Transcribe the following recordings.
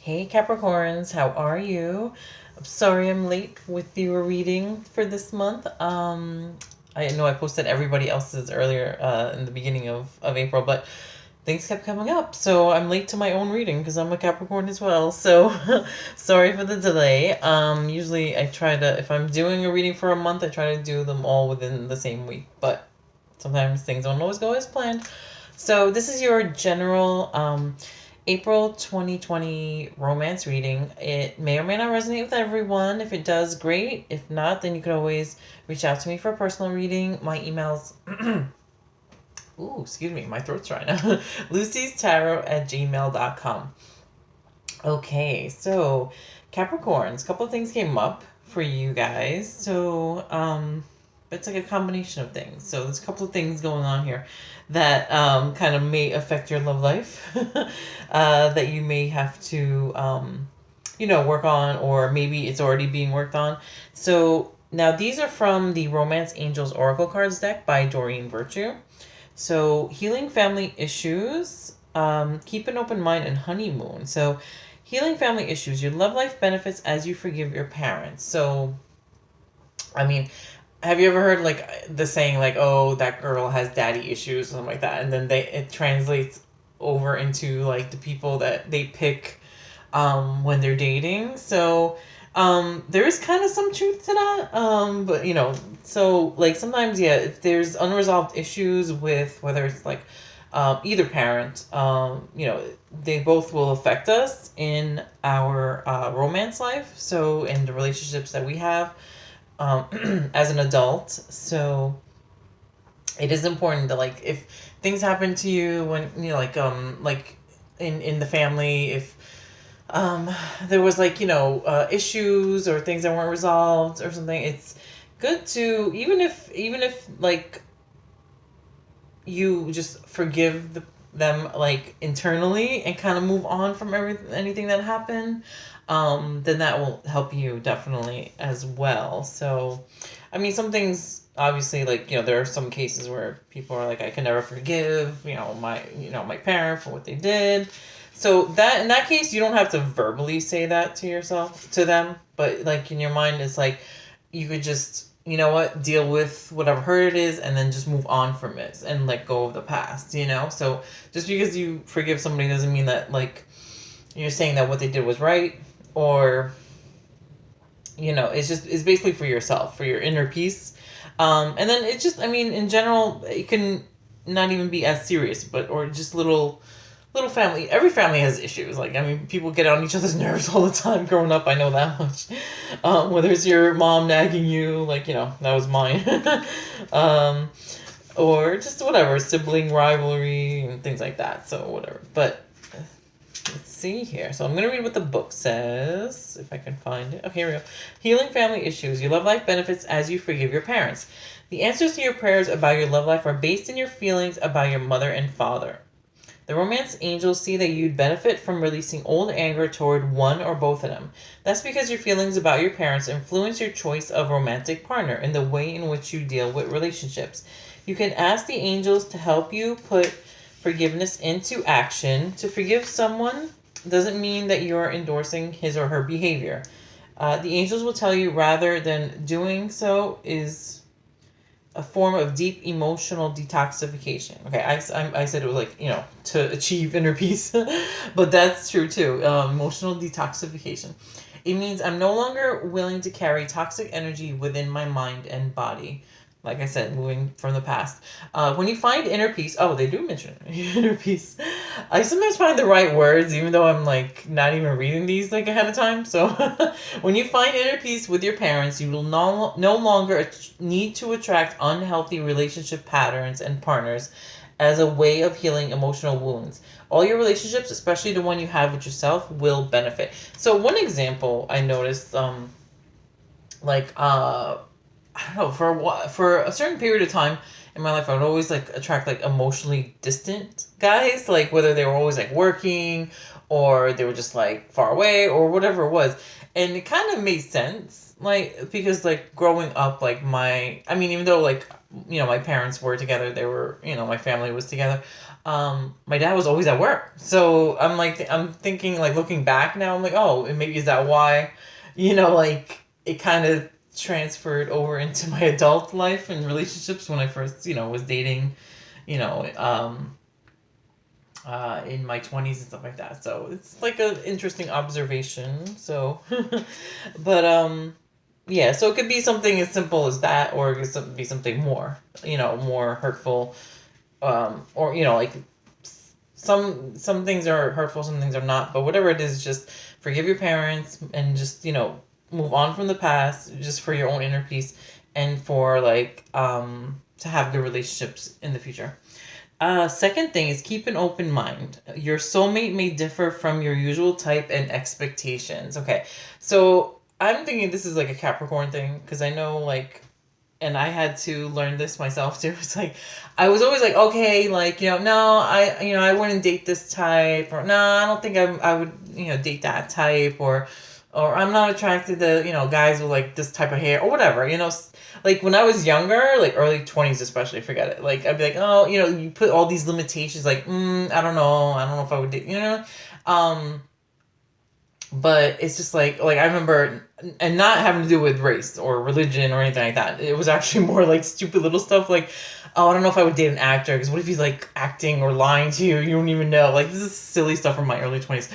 Hey Capricorns, how are you? I'm sorry I'm late with your reading for this month. I know I posted everybody else's earlier in the beginning of April, but things kept coming up, so I'm late to my own reading because I'm a Capricorn as well. So sorry for the delay. Usually I try to, if I'm doing a reading for a month, I try to do them all within the same week, but sometimes things don't always go as planned. So this is your general April 2020 romance reading. It may or may not resonate with everyone. If it does, great. If not, then you can always reach out to me for a personal reading. My email's ooh, excuse me, my throat's dry now. lucy'starot@gmail.com. Okay, so Capricorns, a couple of things came up for you guys. So it's like a combination of things. So there's a couple of things going on here that kind of may affect your love life that you may have to work on, or maybe it's already being worked on. So now these are from the Romance Angels Oracle Cards deck by Doreen Virtue. So healing family issues, keep an open mind, and honeymoon. So healing family issues, your love life benefits as you forgive your parents. So, I mean, have you ever heard like the saying like, "Oh, that girl has daddy issues," or something like that, and then it translates over into like the people that they pick when they're dating. So there is kind of some truth to that. But so like sometimes, yeah, if there's unresolved issues with whether it's like either parent, they both will affect us in our romance life. So in the relationships that we have as an adult. So it is important that like if things happen to you when like in the family, if there was like issues or things that weren't resolved or something, it's good to even if like you just forgive them like internally and kind of move on from anything that happened, then that will help you definitely as well. So I mean, some things obviously, like there are some cases where people are like, I can never forgive my parent for what they did. So that in that case, you don't have to verbally say that to them, but like in your mind, it's like you could just deal with whatever hurt it is, and then just move on from it and let go of the past. So just because you forgive somebody doesn't mean that like you're saying that what they did was right, or it's basically for yourself, for your inner peace. And then it's just, I mean, in general, it can not even be as serious, but or just little family. Every family has issues. Like, I mean, people get on each other's nerves all the time growing up. I know that much. Whether it's your mom nagging you, like that was mine, or just whatever, sibling rivalry and things like that. So whatever. But let's see here. So I'm going to read what the book says, if I can find it. Okay, here we go. Healing family issues. Your love life benefits as you forgive your parents. The answers to your prayers about your love life are based in your feelings about your mother and father. The romance angels see that you'd benefit from releasing old anger toward one or both of them. That's because your feelings about your parents influence your choice of romantic partner and the way in which you deal with relationships. You can ask the angels to help you put forgiveness into action. To forgive someone doesn't mean that you're endorsing his or her behavior. The angels will tell you rather than doing so is a form of deep emotional detoxification. Okay, I said it was like, to achieve inner peace, but that's true too. Emotional detoxification. It means I'm no longer willing to carry toxic energy within my mind and body. Like I said, moving from the past. When you find inner peace, oh, they do mention inner peace. I sometimes find the right words, even though I'm like not even reading these like ahead of time. So when you find inner peace with your parents, you will no longer need to attract unhealthy relationship patterns and partners as a way of healing emotional wounds. All your relationships, especially the one you have with yourself, will benefit. So one example I noticed, like I don't know, for a certain period of time in my life, I would always like attract like emotionally distant guys, like whether they were always like working or they were just like far away or whatever it was. And it kind of made sense, like because like growing up, like I mean, even though like my parents were together, they were my family was together. My dad was always at work, so I'm thinking like looking back now, I'm like, oh, and maybe is that why, like it kind of transferred over into my adult life and relationships when I first, was dating, you know, um, in my 20s and stuff like that. So it's like an interesting observation. So, but, yeah, so it could be something as simple as that, or it could be something more, more hurtful, or, like some things are hurtful, some things are not, but whatever it is, just forgive your parents and just, move on from the past just for your own inner peace and for like to have good relationships in the future. Second thing is keep an open mind. Your soulmate may differ from your usual type and expectations. Okay, so I'm thinking this is like a Capricorn thing because I know like, and I had to learn this myself too. It's like I was always like, okay, like no, I wouldn't date this type, or no, I don't think I would date that type, or I'm not attracted to guys with like this type of hair or whatever. Like when I was younger, like early 20s especially, forget it. Like I'd be like, oh, you put all these limitations, like I don't know if I would date, um but it's just like I remember, and not having to do with race or religion or anything like that. It was actually more like stupid little stuff like, oh, I don't know if I would date an actor because what if he's like acting or lying to you? You don't even know. Like this is silly stuff from my early 20s.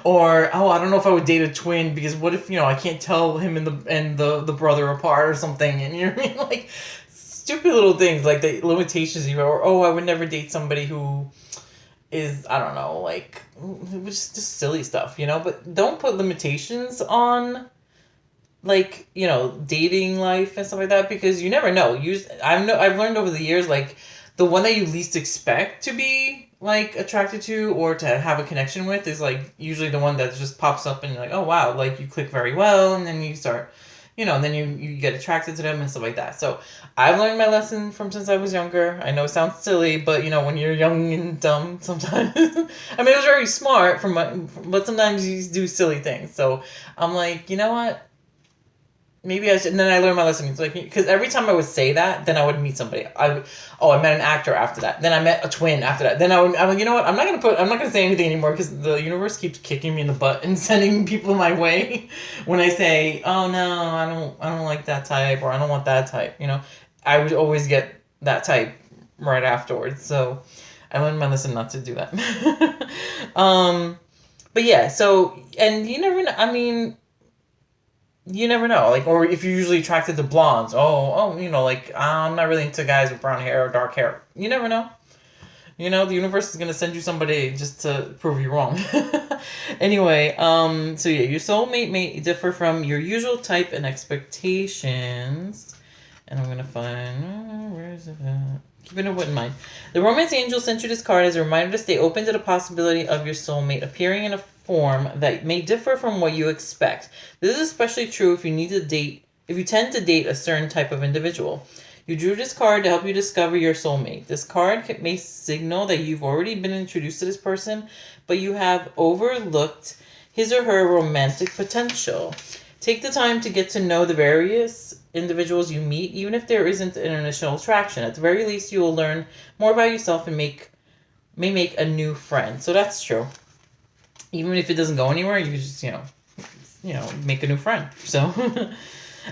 Or oh, I don't know if I would date a twin because what if I can't tell him and the brother apart or something, and you know what I mean, like stupid little things like the limitations or oh, I would never date somebody who is, I don't know, like it was just silly stuff, but don't put limitations on like dating life and stuff like that, because you never know. I've learned over the years, like the one that you least expect to be like attracted to or to have a connection with is like usually the one that just pops up and you're like, oh wow, like you click very well, and then you start and then you get attracted to them and stuff like that. So I've learned my lesson from since I was younger. I know it sounds silly, but when you're young and dumb, sometimes I mean, it was very smart but sometimes you do silly things. So I'm like, you know what? Maybe I should. And then I learned my lesson. It's like, because every time I would say that, then I would meet somebody. I met an actor after that. Then I met a twin after that. Then I'm like, you know what? I'm not gonna say anything anymore because the universe keeps kicking me in the butt and sending people my way when I say, oh no, I don't like that type, or I don't want that type. I would always get that type right afterwards. So I learned my lesson not to do that. But yeah. So, and you never know. I mean, you never know, like, or if you're usually attracted to blondes, like I'm not really into guys with brown hair or dark hair. You never know. The universe is gonna send you somebody just to prove you wrong. Anyway, so yeah, your soulmate may differ from your usual type and expectations. And I'm gonna find where is it at? Keeping it in mind. The romance angel sent you this card as a reminder to stay open to the possibility of your soulmate appearing in a form that may differ from what you expect. This is especially true if you tend to date a certain type of individual. You drew this card to help you discover your soulmate. This card may signal that you've already been introduced to this person, but you have overlooked his or her romantic potential. Take the time to get to know the various individuals you meet, even if there isn't an initial attraction. At the very least, you will learn more about yourself and may make a new friend. So that's true. Even if it doesn't go anywhere, you just make a new friend. So,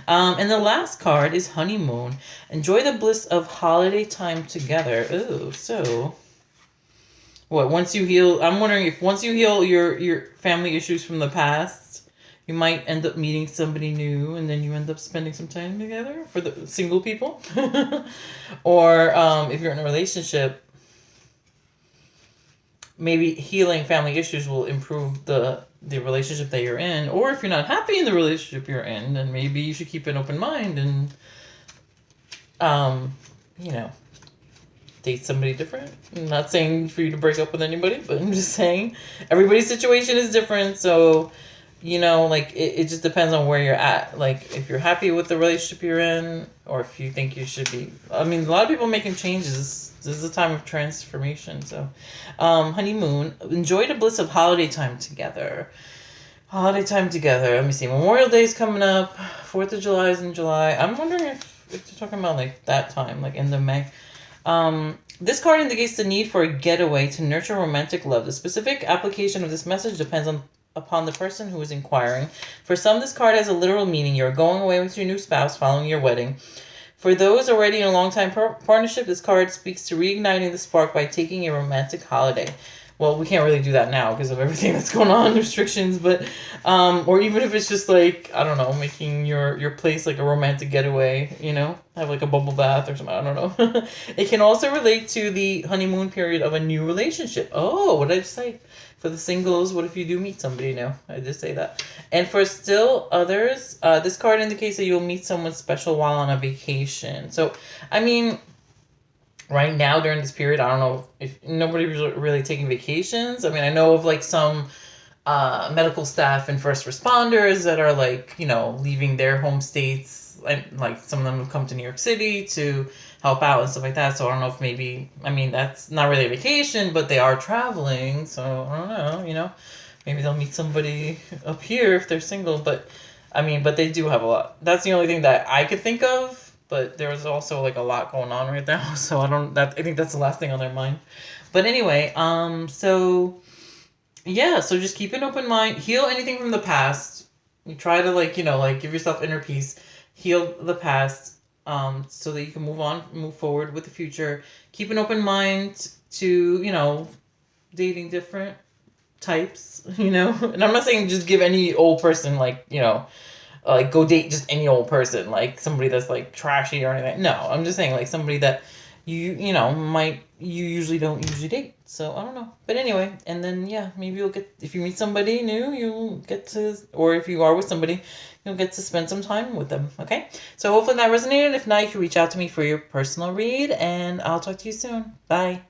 and the last card is honeymoon. Enjoy the bliss of holiday time together. Ooh, so what? Once you heal, I'm wondering if once you heal your family issues from the past, you might end up meeting somebody new, and then you end up spending some time together for the single people. Or if you're in a relationship, maybe healing family issues will improve the relationship that you're in. Or if you're not happy in the relationship you're in, then maybe you should keep an open mind and, date somebody different. I'm not saying for you to break up with anybody, but I'm just saying everybody's situation is different. So, like it just depends on where you're at. Like if you're happy with the relationship you're in, or if you think you should be. I mean, a lot of people making changes. This is a time of transformation. So, honeymoon. Enjoy the bliss of holiday time together. Holiday time together. Let me see. Memorial Day is coming up. 4th of July is in July. I'm wondering if you're talking about like that time, like end of May. This card indicates the need for a getaway to nurture romantic love. The specific application of this message depends upon the person who is inquiring. For some, this card has a literal meaning. You're going away with your new spouse following your wedding. For those already in a long-time partnership, this card speaks to reigniting the spark by taking a romantic holiday. Well, we can't really do that now because of everything that's going on, restrictions, but or even if it's just like, I don't know, making your place like a romantic getaway, have like a bubble bath or something, I don't know. It can also relate to the honeymoon period of a new relationship. Oh, what did I just say? For the singles, what if you do meet somebody new? I did say that. And for still others, this card indicates that you'll meet someone special while on a vacation. So, I mean, right now during this period, I don't know if nobody's really taking vacations. I mean, I know of like some medical staff and first responders that are like, leaving their home states. Like some of them have come to New York City to help out and stuff like that. So I don't know if maybe, I mean, that's not really a vacation, but they are traveling. So I don't know, maybe they'll meet somebody up here if they're single. But I mean, but they do have a lot. That's the only thing that I could think of. But there's also like a lot going on right now. So I think that's the last thing on their mind. But anyway, so yeah, so just keep an open mind, heal anything from the past. You try to like give yourself inner peace, heal the past, so that you can move forward with the future. Keep an open mind to dating different types, and I'm not saying just give any old person like go date just any old person, like somebody that's like trashy or anything. No, I'm just saying like somebody that you usually don't usually date. So I don't know, but anyway, and then yeah, maybe if you meet somebody new, you'll get to, or if you are with somebody, you'll get to spend some time with them. Okay, so hopefully that resonated. If not, you can reach out to me for your personal read, and I'll talk to you soon. Bye.